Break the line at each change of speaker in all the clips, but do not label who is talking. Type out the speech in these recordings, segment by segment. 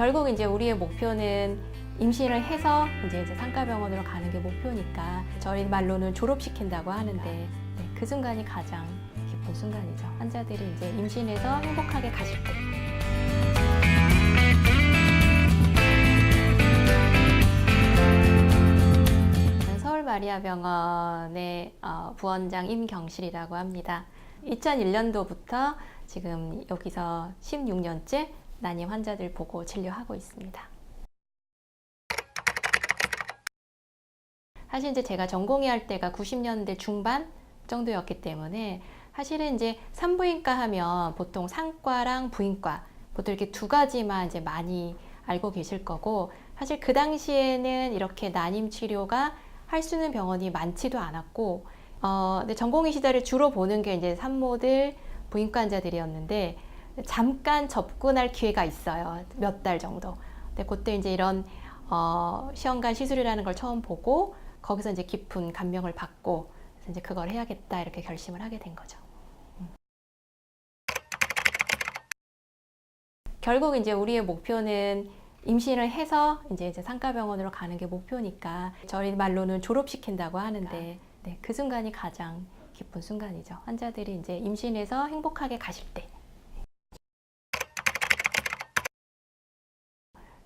결국 이제 우리의 목표는 임신을 해서 이제 상가병원으로 가는 게 목표니까 저희 말로는 졸업시킨다고 하는데 그 순간이 가장 기쁜 순간이죠. 환자들이 이제 임신해서 행복하게 가실 때. 서울마리아병원의 부원장 임경실이라고 합니다. 2001년도부터 지금 여기서 16년째 난임 환자들 보고 진료하고 있습니다. 사실 이제 제가 전공의 할 때가 90년대 중반 정도였기 때문에 사실은 이제 산부인과 하면 보통 상과랑 부인과 보통 이렇게 두 가지만 이제 많이 알고 계실 거고, 사실 그 당시에는 이렇게 난임 치료가 할 수 있는 병원이 많지도 않았고, 근데 전공의 시절에 주로 보는 게 이제 산모들, 부인과 환자들이었는데 잠깐 접근할 기회가 있어요. 몇 달 정도. 근데 그때 이제 이런 시험관 시술이라는 걸 처음 보고 거기서 이제 깊은 감명을 받고 그래서 이제 그걸 해야겠다 이렇게 결심을 하게 된 거죠. 결국 이제 우리의 목표는 임신을 해서 이제 상가병원으로 가는 게 목표니까 저희 말로는 졸업시킨다고 하는데 그 순간이 가장 기쁜 순간이죠. 환자들이 이제 임신해서 행복하게 가실 때.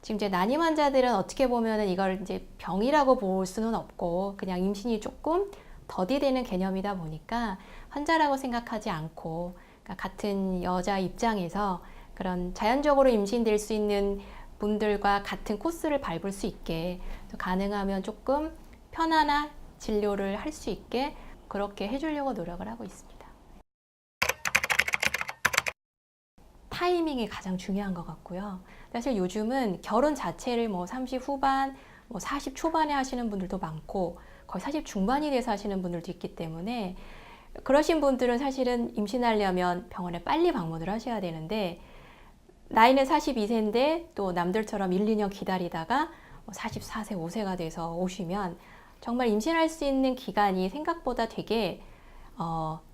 지금 이제 난임 환자들은 어떻게 보면은 이걸 이제 병이라고 볼 수는 없고 그냥 임신이 조금 더디되는 개념이다 보니까 환자라고 생각하지 않고, 그러니까 같은 여자 입장에서 그런 자연적으로 임신될 수 있는 분들과 같은 코스를 밟을 수 있게, 가능하면 조금 편안한 진료를 할 수 있게 그렇게 해주려고 노력을 하고 있습니다. 타이밍이 가장 중요한 것 같고요. 사실 요즘은 결혼 자체를 뭐 30 후반, 뭐 40 초반에 하시는 분들도 많고 거의 40 중반이 돼서 하시는 분들도 있기 때문에, 그러신 분들은 사실은 임신하려면 병원에 빨리 방문을 하셔야 되는데 나이는 42세인데 또 남들처럼 1, 2년 기다리다가 44세, 5세가 돼서 오시면 정말 임신할 수 있는 기간이 생각보다 되게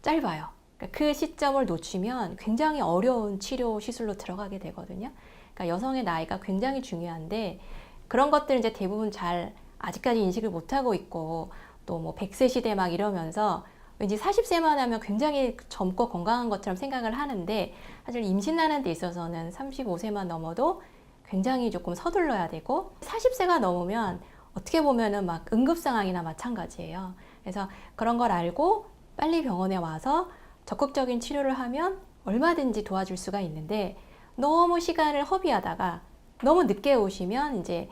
짧아요. 그러니까 그 시점을 놓치면 굉장히 어려운 치료 시술로 들어가게 되거든요. 그러니까 여성의 나이가 굉장히 중요한데 그런 것들은 이제 대부분 잘 아직까지 인식을 못하고 있고, 또 뭐 100세 시대 막 이러면서 왠지 40세만 하면 굉장히 젊고 건강한 것처럼 생각을 하는데 사실 임신하는 데 있어서는 35세만 넘어도 굉장히 조금 서둘러야 되고 40세가 넘으면 어떻게 보면은 막 응급 상황이나 마찬가지예요. 그래서 그런 걸 알고 빨리 병원에 와서 적극적인 치료를 하면 얼마든지 도와줄 수가 있는데, 너무 시간을 허비하다가 너무 늦게 오시면 이제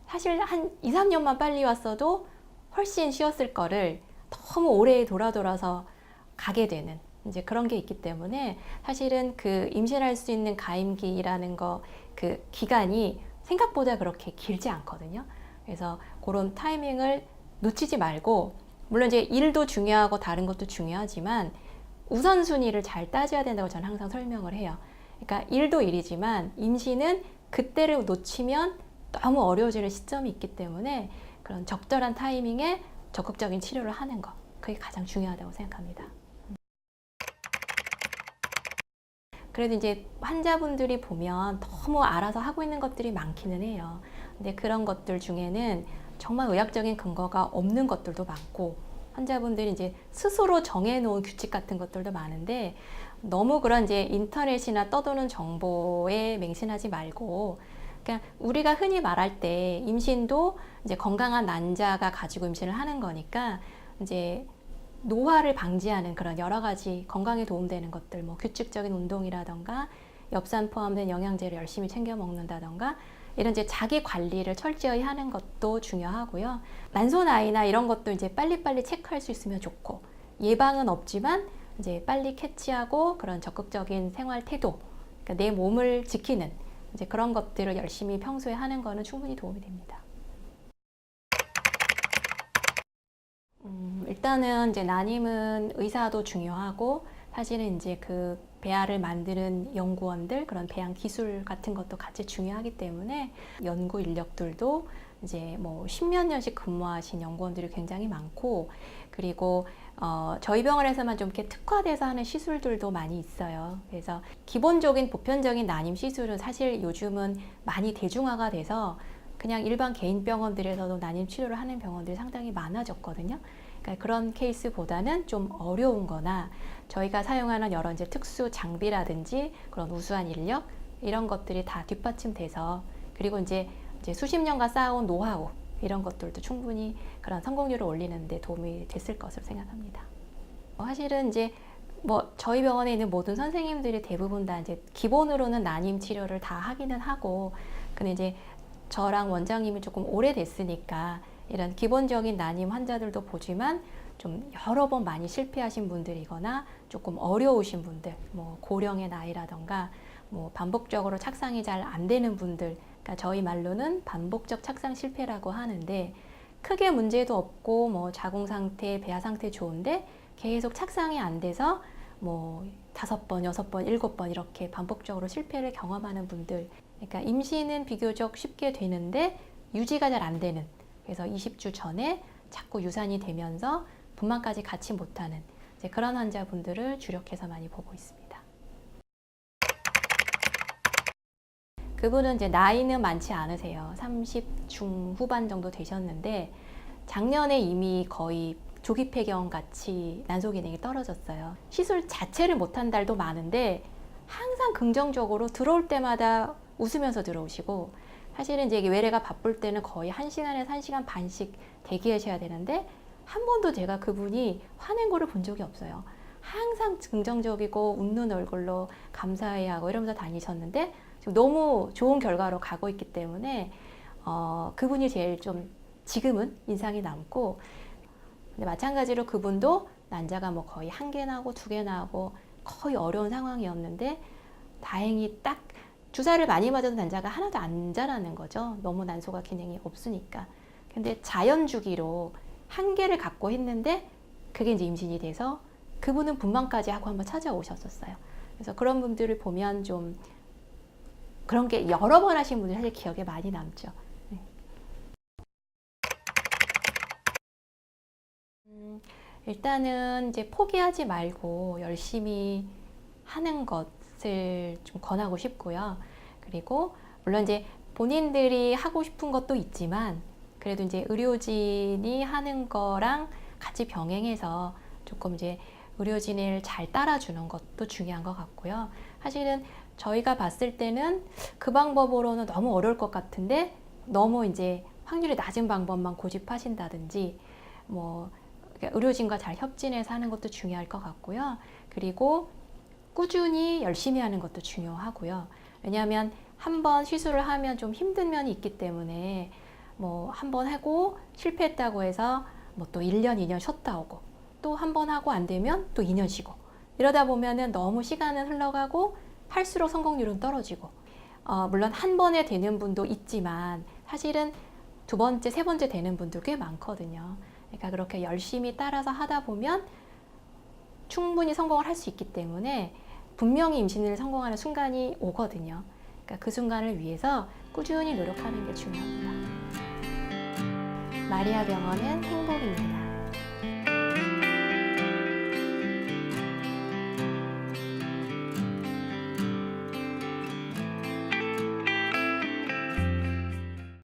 사실 한 2, 3년만 빨리 왔어도 훨씬 쉬웠을 거를 너무 오래 돌아서 가게 되는 이제 그런 게 있기 때문에 사실은 그 임신할 수 있는 가임기라는 거 그 기간이 생각보다 그렇게 길지 않거든요. 그래서 그런 타이밍을 놓치지 말고, 물론 이제 일도 중요하고 다른 것도 중요하지만 우선순위를 잘 따져야 된다고 저는 항상 설명을 해요. 그러니까 일도 일이지만 임신은 그때를 놓치면 너무 어려워지는 시점이 있기 때문에 그런 적절한 타이밍에 적극적인 치료를 하는 것, 그게 가장 중요하다고 생각합니다. 그래도 이제 환자분들이 보면 너무 알아서 하고 있는 것들이 많기는 해요. 근데 그런 것들 중에는 정말 의학적인 근거가 없는 것들도 많고, 환자분들이 이제 스스로 정해놓은 규칙 같은 것들도 많은데 너무 그런 이제 인터넷이나 떠도는 정보에 맹신하지 말고, 그러니까 우리가 흔히 말할 때 임신도 이제 건강한 난자가 가지고 임신을 하는 거니까 이제 노화를 방지하는 그런 여러 가지 건강에 도움되는 것들, 뭐 규칙적인 운동이라던가 엽산 포함된 영양제를 열심히 챙겨 먹는다던가 이런 이제 자기 관리를 철저히 하는 것도 중요하고요. 난소나이나 이런 것도 이제 빨리빨리 체크할 수 있으면 좋고, 예방은 없지만 이제 빨리 캐치하고 그런 적극적인 생활 태도, 그러니까 내 몸을 지키는 이제 그런 것들을 열심히 평소에 하는 거는 충분히 도움이 됩니다. 일단은 이제 난임은 의사도 중요하고 사실은 이제 그 배아를 만드는 연구원들, 그런 배양 기술 같은 것도 같이 중요하기 때문에 연구 인력들도 이제 뭐 십몇 년씩 근무하신 연구원들이 굉장히 많고, 그리고 저희 병원에서만 좀 이렇게 특화돼서 하는 시술들도 많이 있어요. 그래서 기본적인 보편적인 난임 시술은 사실 요즘은 많이 대중화가 돼서 그냥 일반 개인 병원들에서도 난임 치료를 하는 병원들이 상당히 많아졌거든요. 그러니까 그런 케이스보다는 좀 어려운 거나 저희가 사용하는 여러 이제 특수 장비라든지 그런 우수한 인력 이런 것들이 다 뒷받침돼서, 그리고 이제 수십 년간 쌓아온 노하우 이런 것들도 충분히 그런 성공률을 올리는 데 도움이 됐을 것으로 생각합니다. 사실은 이제 뭐 저희 병원에 있는 모든 선생님들이 대부분 다 이제 기본으로는 난임 치료를 다 하기는 하고, 근데 이제 저랑 원장님이 조금 오래됐으니까 이런 기본적인 난임 환자들도 보지만 좀 여러 번 많이 실패하신 분들이거나 조금 어려우신 분들, 뭐 고령의 나이라던가 뭐 반복적으로 착상이 잘 안 되는 분들, 그러니까 저희 말로는 반복적 착상 실패라고 하는데, 크게 문제도 없고 뭐 자궁 상태, 배아 상태 좋은데 계속 착상이 안 돼서 뭐 5번, 6번, 7번 이렇게 반복적으로 실패를 경험하는 분들, 그러니까 임신은 비교적 쉽게 되는데 유지가 잘 안 되는, 그래서 20주 전에 자꾸 유산이 되면서 분만까지 같이 못하는 이제 그런 환자분들을 주력해서 많이 보고 있습니다. 그분은 이제 나이는 많지 않으세요. 30 중후반 정도 되셨는데 작년에 이미 거의 조기 폐경 같이 난소 기능이 떨어졌어요. 시술 자체를 못한 달도 많은데 항상 긍정적으로 들어올 때마다 웃으면서 들어오시고, 사실은 이제 외래가 바쁠 때는 거의 1시간에서 1시간 반씩 대기하셔야 되는데 한 번도 제가 그분이 화낸 거를 본 적이 없어요. 항상 긍정적이고 웃는 얼굴로 감사해하고 이러면서 다니셨는데 지금 너무 좋은 결과로 가고 있기 때문에 그분이 제일 좀 지금은 인상이 남고, 근데 마찬가지로 그분도 난자가 뭐 거의 1개 나고 2개 나고 거의 어려운 상황이었는데 다행히 딱 주사를 많이 맞아도 난자가 하나도 안 자라는 거죠. 너무 난소가 기능이 없으니까. 근데 자연 주기로 1개를 갖고 했는데 그게 이제 임신이 돼서 그분은 분만까지 하고 한번 찾아오셨었어요. 그래서 그런 분들을 보면 좀 그런 게 여러 번 하신 분들이 사실 기억에 많이 남죠. 네. 일단은 이제 포기하지 말고 열심히 하는 것을 좀 권하고 싶고요. 그리고 물론 이제 본인들이 하고 싶은 것도 있지만 그래도 이제 의료진이 하는 거랑 같이 병행해서 조금 이제 의료진을 잘 따라주는 것도 중요한 것 같고요. 사실은 저희가 봤을 때는 그 방법으로는 너무 어려울 것 같은데 너무 이제 확률이 낮은 방법만 고집하신다든지 뭐 의료진과 잘 협진해서 하는 것도 중요할 것 같고요. 그리고 꾸준히 열심히 하는 것도 중요하고요. 왜냐하면 한 번 시술을 하면 좀 힘든 면이 있기 때문에 뭐 한 번 하고 실패했다고 해서 뭐 또 1년, 2년 쉬었다 오고 또 한 번 하고 안 되면 또 2년 쉬고 이러다 보면은 너무 시간은 흘러가고 할수록 성공률은 떨어지고 물론 한 번에 되는 분도 있지만 사실은 2번째, 3번째 되는 분들 꽤 많거든요. 그러니까 그렇게 열심히 따라서 하다 보면 충분히 성공을 할 수 있기 때문에 분명히 임신을 성공하는 순간이 오거든요. 그러니까 그 순간을 위해서 꾸준히 노력하는 게 중요합니다. 마리아 병원은 행복입니다.